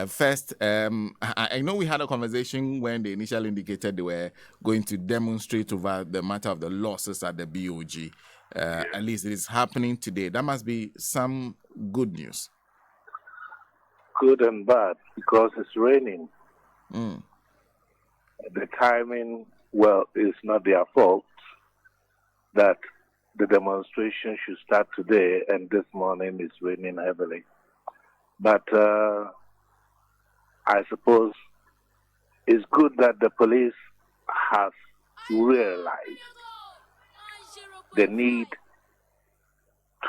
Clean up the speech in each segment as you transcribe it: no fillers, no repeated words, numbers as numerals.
First, I know we had a conversation when they initially indicated they were going to demonstrate over the matter of the losses at the BOG. At least it is happening today. That must be some good news. Good and bad, because it's raining. Mm. The timing, well, is not their fault that the demonstration should start today, and this morning it's raining heavily. But I suppose it's good that the police has realized the need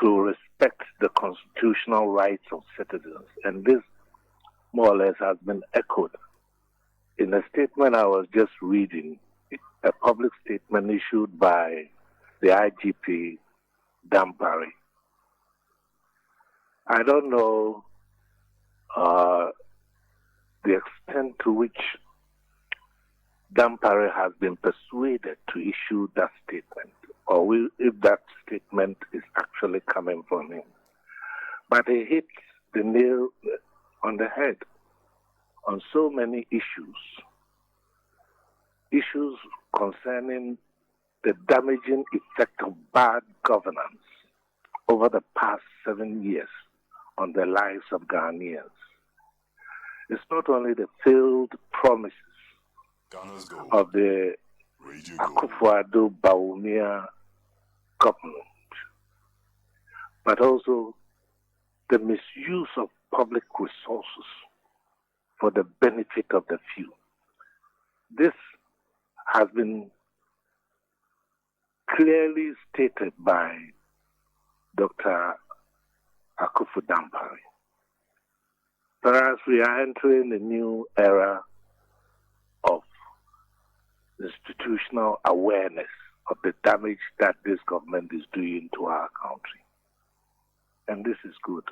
to respect the constitutional rights of citizens. And this more or less has been echoed in a statement I was just reading, a public statement issued by the IGP, Dampari. I don't know the extent to which Dampari has been persuaded to issue that statement, or if that statement is actually coming from him. But he hits the nail on the head on so many issues concerning the damaging effect of bad governance over the past 7 years on the lives of Ghanaians. It's not only the failed promises of the Akufo-Addo Bawumia government, but also the misuse of public resources for the benefit of the few. This has been clearly stated by Dr. Akufo-Dampari. Perhaps we are entering a new era of institutional awareness of the damage that this government is doing to our country. And this is good.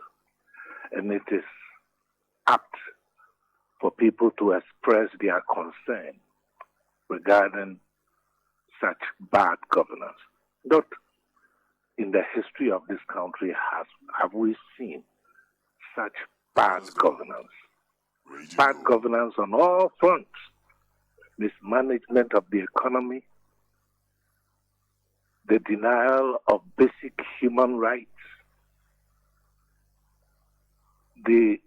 And it is apt for people to express their concern regarding such bad governance. Not in the history of this country have we seen such bad governance. Bad governance on all fronts. Mismanagement of the economy, the denial of basic human rights, the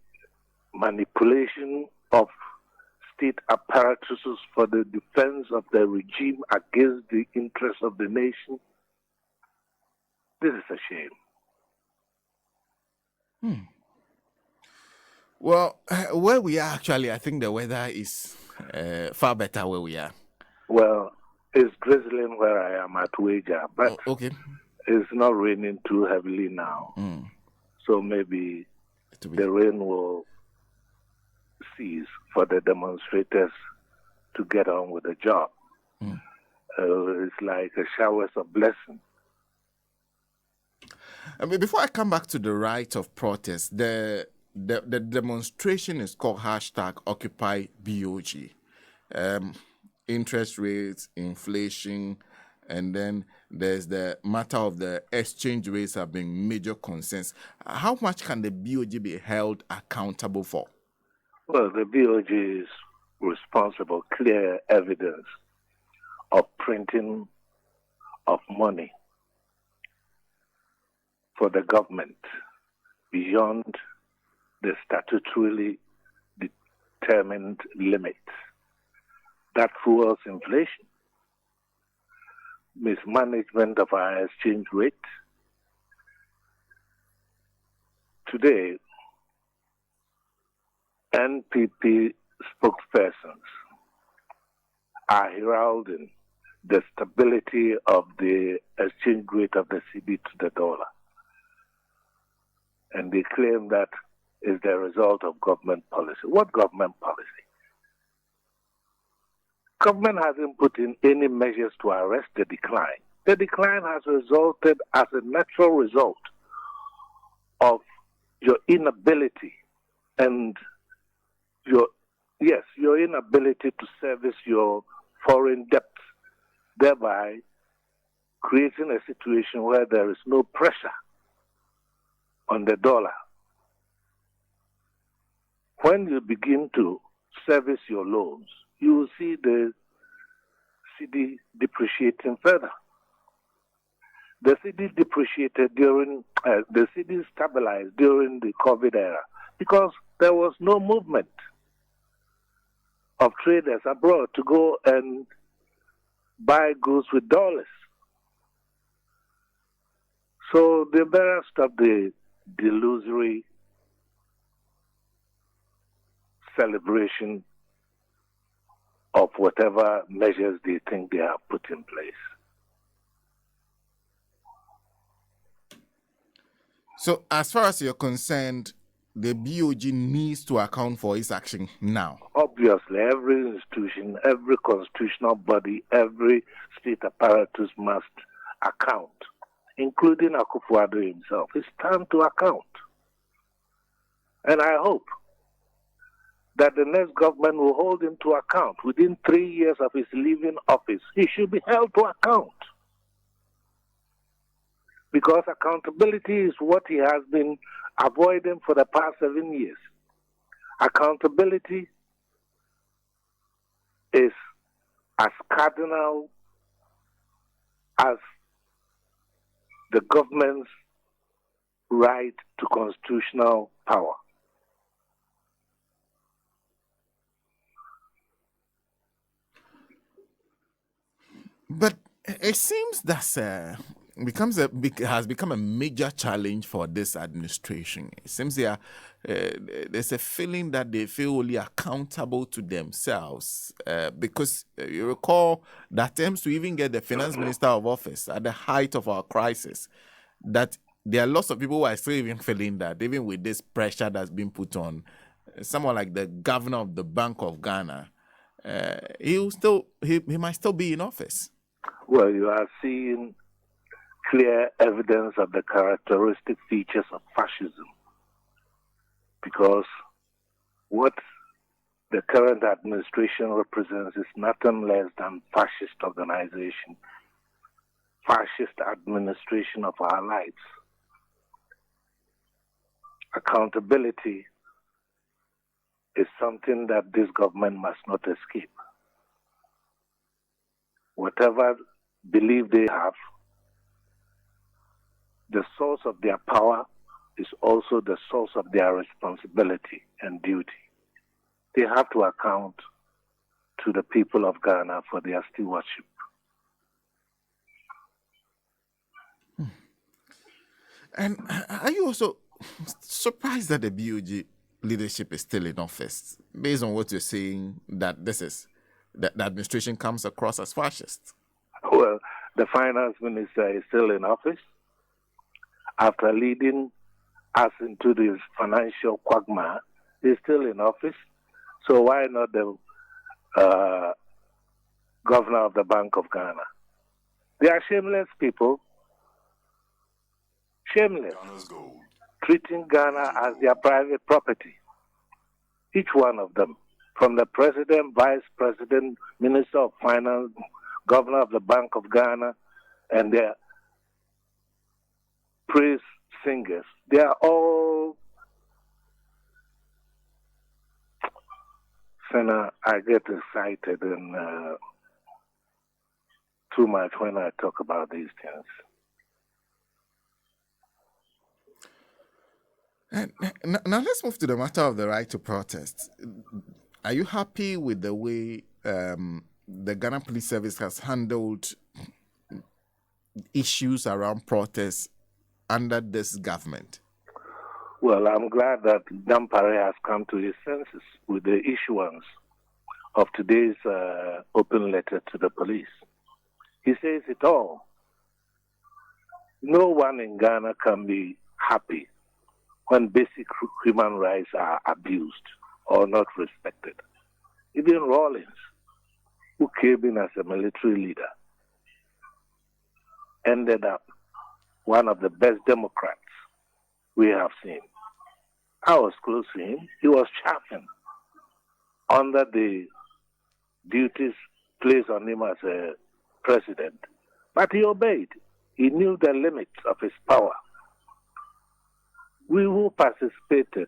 manipulation of state apparatuses for the defense of the regime against the interests of the nation. This is a shame. Well, where we are actually, I think the weather is far better where we are. Well, it's drizzling where I am at Wager, but okay. It's not raining too heavily now. So maybe the rain will cease for the demonstrators to get on with the job. It's like a showers of blessing. Before I come back to the right of protest, the demonstration is called #Occupy BOG. Interest rates, inflation, and then there's the matter of the exchange rates have been major concerns. How much can the BOG be held accountable for? Well, the BOG is responsible, clear evidence of printing of money for the government beyond the statutorily determined limit. That fuels inflation. Mismanagement of our exchange rate. Today, NPP spokespersons are heralding the stability of the exchange rate of the cedi to the dollar. And they claim that is the result of government policy. What government policy? Government hasn't put in any measures to arrest the decline. The decline has resulted as a natural result of your inability and your inability to service your foreign debts, thereby creating a situation where there is no pressure on the dollar. when you begin to service your loans, you will see the cedi depreciating further. The cedi depreciated the cedi stabilized during the COVID era because there was no movement of traders abroad to go and buy goods with dollars. So they better stop the delusory celebration of whatever measures they think they have put in place. So, as far as you're concerned, the BOG needs to account for its action now. Obviously, every institution, every constitutional body, every state apparatus must account, including Akufo-Addo himself. It's time to account. And I hope that the next government will hold him to account. Within 3 years of his leaving office, he should be held to account. Because accountability is what he has been avoiding for the past 7 years. Accountability is as cardinal as the government's right to constitutional power. But it seems that has become a major challenge for this administration. It seems there's a feeling that they feel only accountable to themselves because you recall the attempts to even get the finance minister of office at the height of our crisis, that there are lots of people who are still even feeling that even with this pressure that's been put on someone like the governor of the Bank of Ghana, he might still be in office. Well, you are seeing clear evidence of the characteristic features of fascism, because what the current administration represents is nothing less than fascist organization, fascist administration of our lives. Accountability is something that this government must not escape. Whatever belief they have, the source of their power is also the source of their responsibility and duty. They have to account to the people of Ghana for their stewardship. And are you also surprised that the BOG leadership is still in office, based on what you're saying, that the administration comes across as fascist? Well, the finance minister is still in office after leading us into this financial quagmire. He's still in office. So why not the governor of the Bank of Ghana? They are shameless people. Shameless. Treating Ghana as their private property. Each one of them. From the president, vice president, minister of finance, governor of the Bank of Ghana, and their praise singers. They are all... Senna, I get excited and too much when I talk about these things. And now let's move to the matter of the right to protest. Are you happy with the way the Ghana Police Service has handled issues around protests under this government? Well, I'm glad that Dampare has come to his senses with the issuance of today's open letter to the police. He says it all. No one in Ghana can be happy when basic human rights are abused or not respected. Even Rawlings, who came in as a military leader, ended up one of the best Democrats we have seen. I was close to him. He was chaffing under the duties placed on him as a president. But he obeyed. He knew the limits of his power. We who participated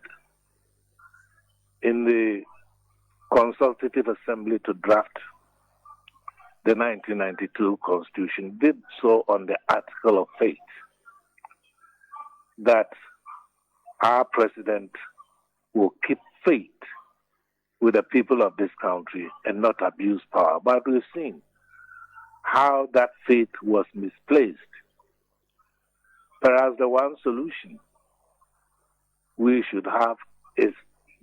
in the Consultative Assembly to draft the 1992 Constitution did so on the article of faith that our president will keep faith with the people of this country and not abuse power. But we've seen how that faith was misplaced. Perhaps the one solution we should have is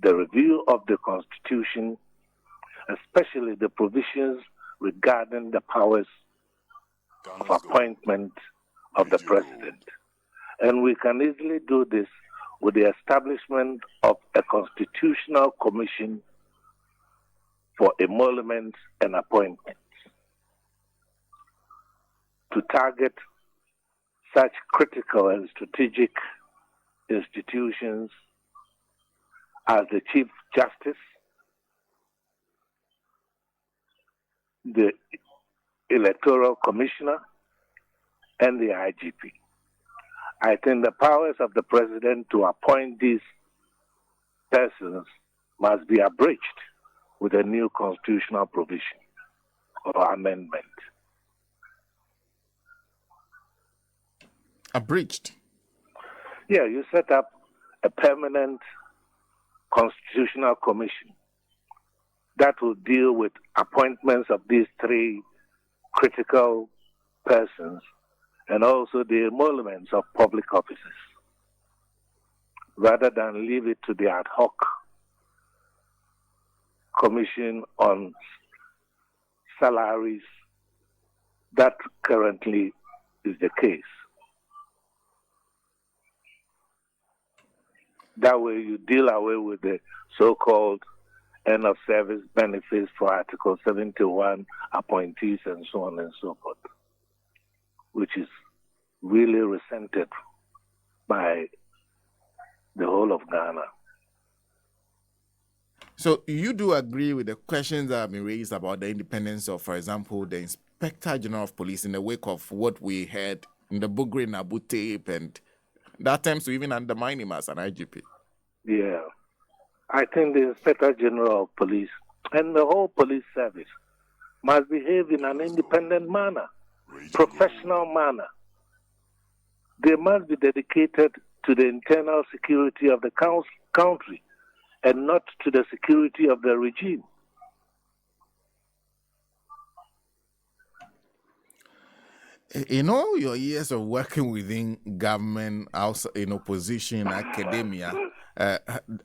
the review of the Constitution, especially the provisions regarding the powers of appointment of the president. And we can easily do this with the establishment of a constitutional commission for emoluments and appointments to target such critical and strategic institutions as the Chief Justice, the Electoral Commissioner, and the IGP. I think the powers of the president to appoint these persons must be abridged with a new constitutional provision or amendment. Abridged? Yeah, you set up a permanent constitutional commission that will deal with appointments of these three critical persons and also the emoluments of public offices, rather than leave it to the ad hoc commission on salaries that currently is the case. That way you deal away with the so-called end of service benefits for Article 71 appointees and so on and so forth, which is really resented by the whole of Ghana. So you do agree with the questions that have been raised about the independence of, for example, the Inspector General of Police in the wake of what we heard in the Bugre Nabu tape and that attempts to even undermine him as an IGP? Yeah. I think the Inspector General of Police and the whole police service must behave in an independent manner, professional manner. They must be dedicated to the internal security of the country and not to the security of the regime. In all your years of working within government, outside, in opposition, academia,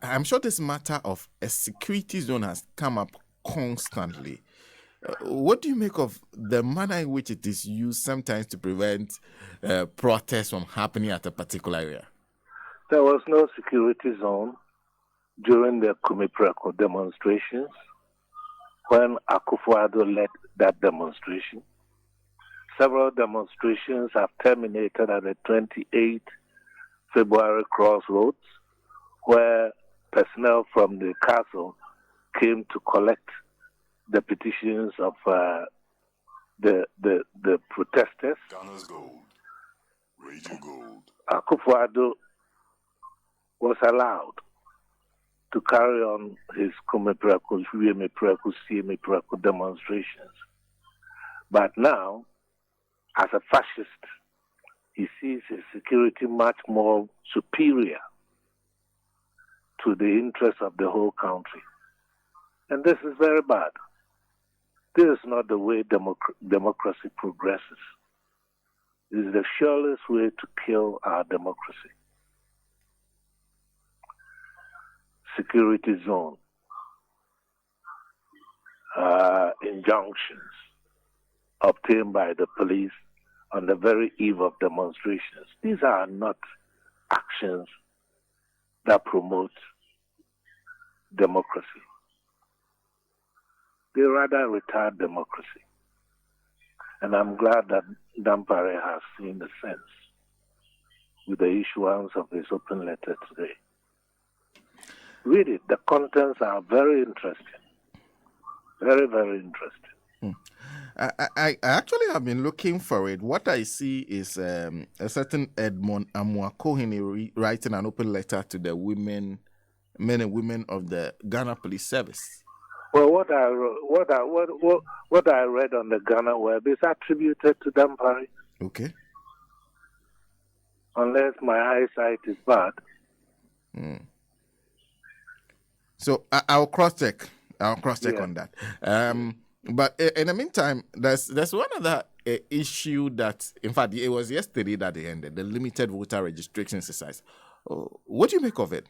I'm sure this matter of a security zone has come up constantly. What do you make of the manner in which it is used sometimes to prevent protests from happening at a particular area? There was no security zone during the Kumipreko demonstrations when Akufo-Addo led that demonstration. Several demonstrations have terminated at the 28th February crossroads, where personnel from the castle came to collect the petitions of the protesters. Ghana's gold, raging gold. Akufo-Addo was allowed to carry on his Kumipreko, Siemipreko demonstrations. But now, as a fascist, he sees his security much more superior to the interests of the whole country. And this is very bad. This is not the way democracy progresses. It is the surest way to kill our democracy. Security zone, injunctions obtained by the police on the very eve of demonstrations. These are not actions that promote democracy. They rather retard democracy. And I'm glad that Dampare has seen the sense with the issuance of his open letter today. Read it. The contents are very interesting. Very, very interesting. I actually have been looking for it. What I see is a certain Edmond Amuakohini writing an open letter to the women men and women of the Ghana Police Service. Well, what I read on the Ghana web is attributed to them, Barry. Okay. Unless my eyesight is bad. So I'll cross check. On that. But in the meantime, there's one other issue that, in fact, it was yesterday that they ended, the limited voter registration exercise. What do you make of it?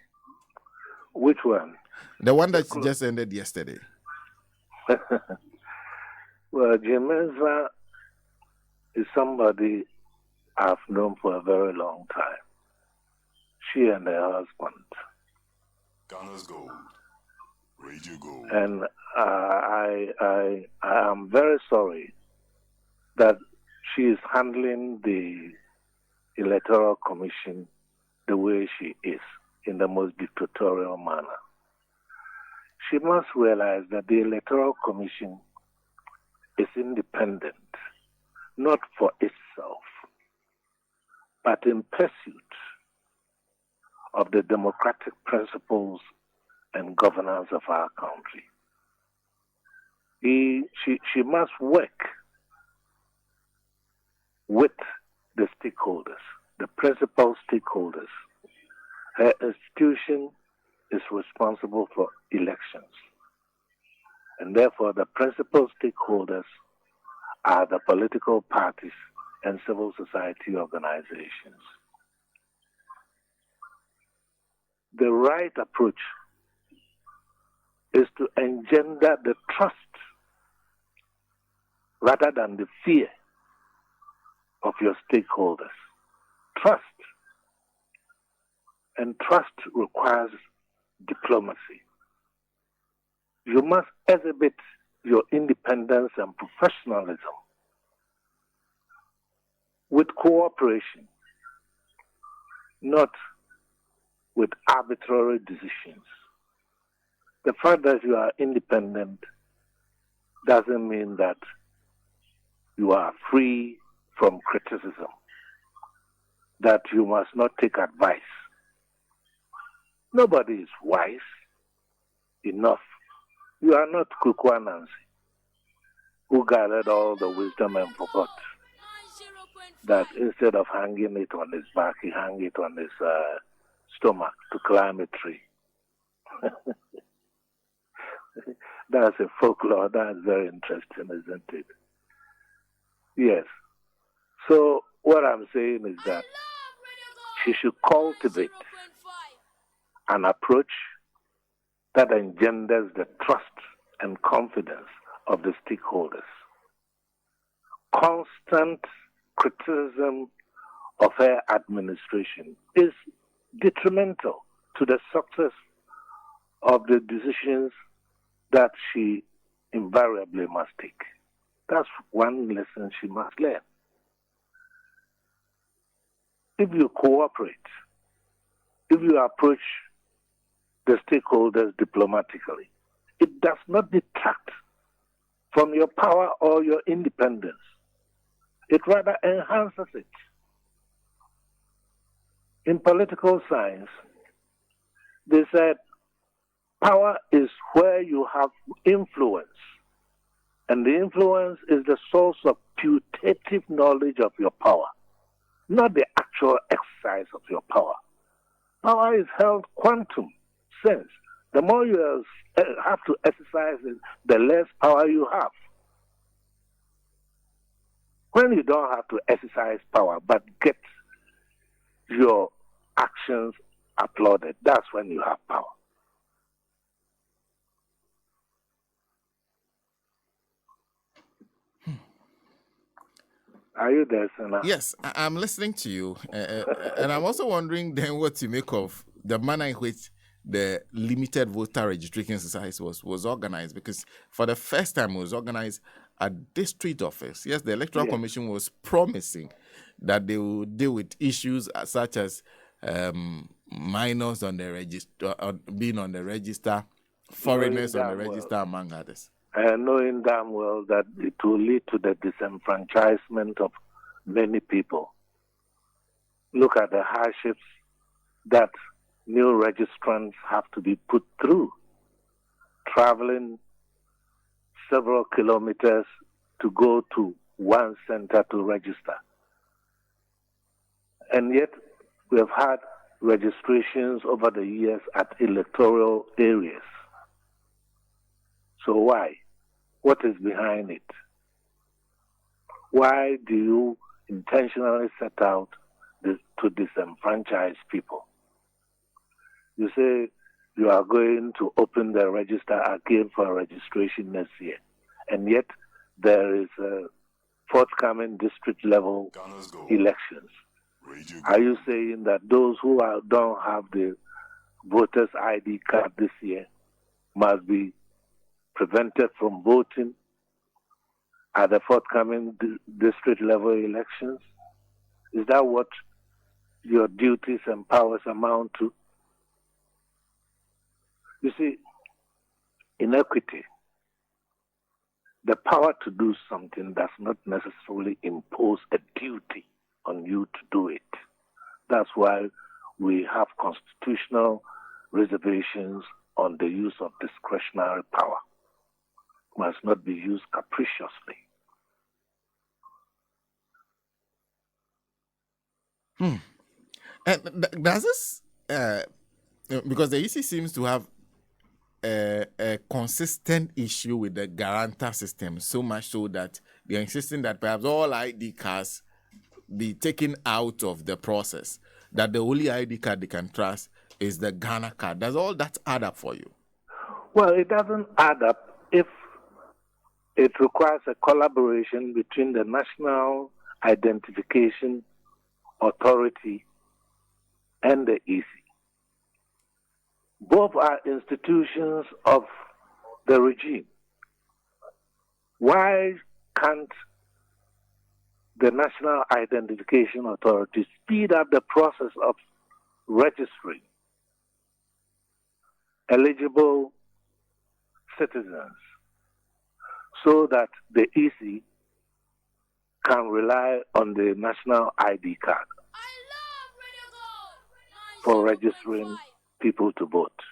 Which one? The one that just ended yesterday. Well, Jemeza is somebody I've known for a very long time. She and her husband. Ghana's gold. Radio gold. And I am very sorry that she is handling the Electoral Commission the way she is, in the most dictatorial manner. She must realize that the Electoral Commission is independent, not for itself, but in pursuit of the democratic principles and governance of our country. She must work with the stakeholders, the principal stakeholders. Her institution is responsible for elections. And therefore, the principal stakeholders are the political parties and civil society organizations. The right approach is to engender the trust rather than the fear of your stakeholders. Trust. And trust requires diplomacy. You must exhibit your independence and professionalism with cooperation, not with arbitrary decisions. The fact that you are independent doesn't mean that you are free from criticism, that you must not take advice. Nobody is wise enough. You are not Kukwa Nancy, who gathered all the wisdom and forgot that instead of hanging it on his back, he hung it on his stomach to climb a tree. That's a folklore. That's very interesting, isn't it? Yes. So what I'm saying is that she should cultivate an approach that engenders the trust and confidence of the stakeholders. Constant criticism of her administration is detrimental to the success of the decisions that she invariably must take. That's one lesson she must learn. If you cooperate, if you approach the stakeholders diplomatically, it does not detract from your power or your independence. It rather enhances it. In political science, they said power is where you have influence, and the influence is the source of putative knowledge of your power, not the actual exercise of your power. Power is held quantum sense. The more you have to exercise it, the less power you have. When you don't have to exercise power but get your actions applauded, that's when you have power. Are you there, Senna? Yes, I'm listening to you. And I'm also wondering then what to make of the manner in which the limited voter registration exercise was organized, because for the first time it was organized at district office. Yes, the Electoral Commission was promising that they will deal with issues such as minors on the register, being on the register, foreigners on the register, among others. Knowing damn well that it will lead to the disenfranchisement of many people. Look at the hardships that new registrants have to be put through, traveling several kilometers to go to one center to register. And yet, we have had registrations over the years at electoral areas. So why? What is behind it? Why do you intentionally set out to disenfranchise people? You say you are going to open the register again for registration next year, and yet there is a forthcoming district level elections. Are you saying that those who don't have the voters' ID card this year must be prevented from voting at the forthcoming district level elections? Is that what your duties and powers amount to? You see, in equity, the power to do something does not necessarily impose a duty on you to do it. That's why we have constitutional reservations on the use of discretionary power. It must not be used capriciously. And does this, because the EC seems to have a consistent issue with the guarantor system, so much so that they're insisting that perhaps all ID cards be taken out of the process, that the only ID card they can trust is the Ghana card. Does all that add up for you? Well, it doesn't add up if it requires a collaboration between the National Identification Authority and the EC. Both are institutions of the regime. Why can't the National Identification Authority speed up the process of registering eligible citizens so that the EC can rely on the national ID card for registering people to vote?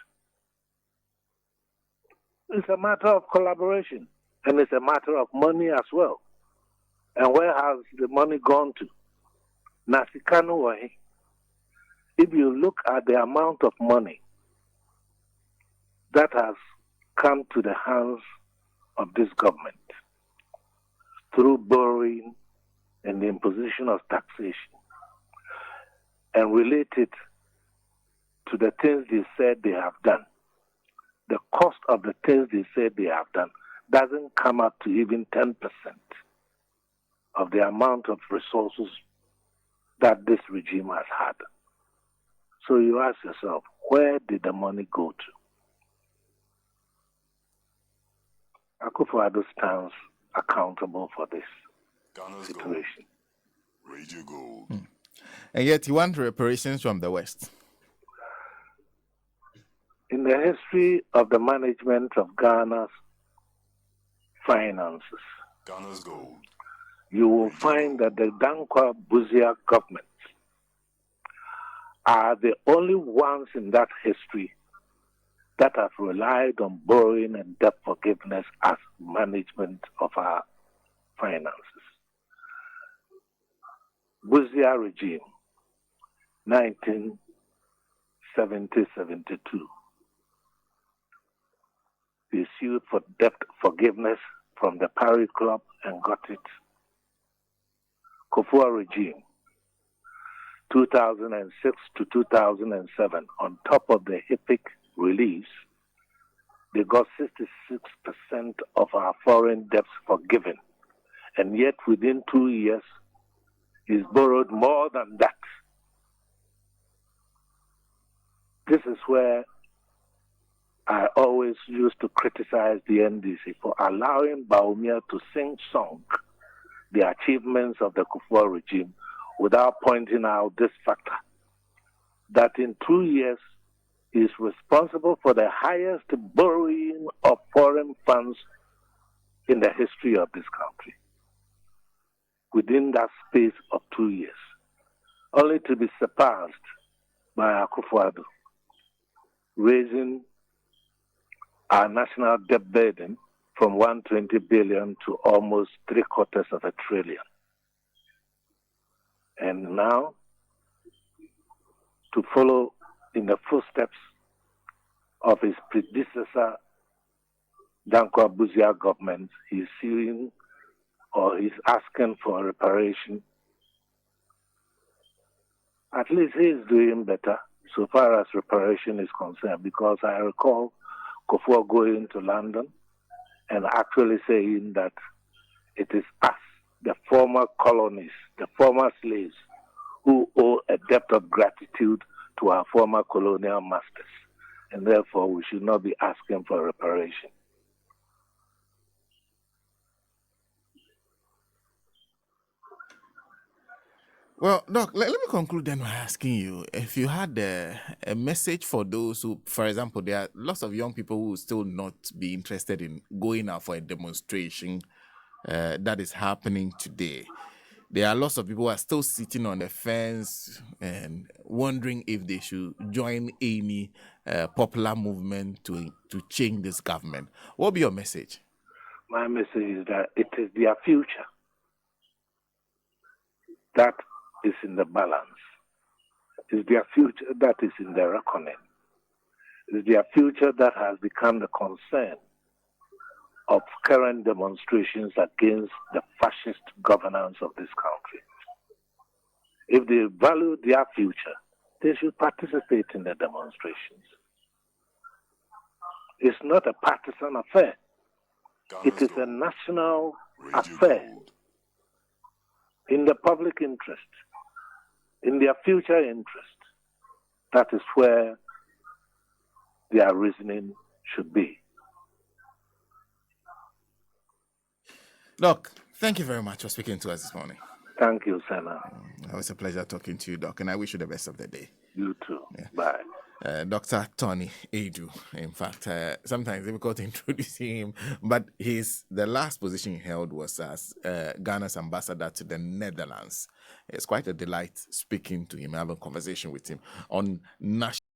It's a matter of collaboration, and it's a matter of money as well. And where has the money gone to? Nasikano Wahi. If you look at the amount of money that has come to the hands of this government through borrowing and the imposition of taxation, and relate it to the things they said they have done, the cost of the things they said they have done doesn't come up to even 10% of the amount of resources that this regime has had. So you ask yourself, where did the money go to? Akufo-Addo stands accountable for this situation. Radio Gold. And yet you want reparations from the West. In the history of the management of Ghana's finances, Ghana's gold. you will find that the Dankwa Buzia governments are the only ones in that history that have relied on borrowing and debt forgiveness as management of our finances. Buzia regime, 1970-72. They sued for debt forgiveness from the Paris Club and got it. Kufua regime, 2006 to 2007, on top of the HIPIC release, they got 66% of our foreign debts forgiven. And yet within 2 years, he's borrowed more than that. This is where I always used to criticize the NDC for allowing Baumia to sing song the achievements of the Kufua regime without pointing out this factor, that in 2 years he is responsible for the highest borrowing of foreign funds in the history of this country within that space of 2 years, only to be surpassed by Akufo-Addo. raising our national debt burden from 120 billion to almost 750 billion. And now, to follow in the footsteps of his predecessor, Danko Abuzia government, he's suing or he's asking for reparation. At least he's doing better so far as reparation is concerned, because I recall Akufo going to London and actually saying that it is us, the former colonies, the former slaves, who owe a debt of gratitude to our former colonial masters, and therefore we should not be asking for reparation. Well, Doc, let me conclude then by asking you if you had a message for those who, for example, there are lots of young people who will still not be interested in going out for a demonstration that is happening today. There are lots of people who are still sitting on the fence and wondering if they should join any popular movement to change this government. What will be your message? My message is that it is their future that is in the balance. It's their future that is in the reckoning. It's their future that has become the concern of current demonstrations against the fascist governance of this country. If they value their future, they should participate in the demonstrations. It's not a partisan affair. It is a national affair in the public interest, in their future interest. That is where their reasoning should be. Doc, thank you very much for speaking to us this morning. Thank you, Senna. It was a pleasure talking to you, Doc, and I wish you the best of the day. You too. Yeah. Bye. Dr. Tony Aidoo. In fact, sometimes difficult introducing him, but the last position he held was as Ghana's ambassador to the Netherlands. It's quite a delight speaking to him, having a conversation with him on national.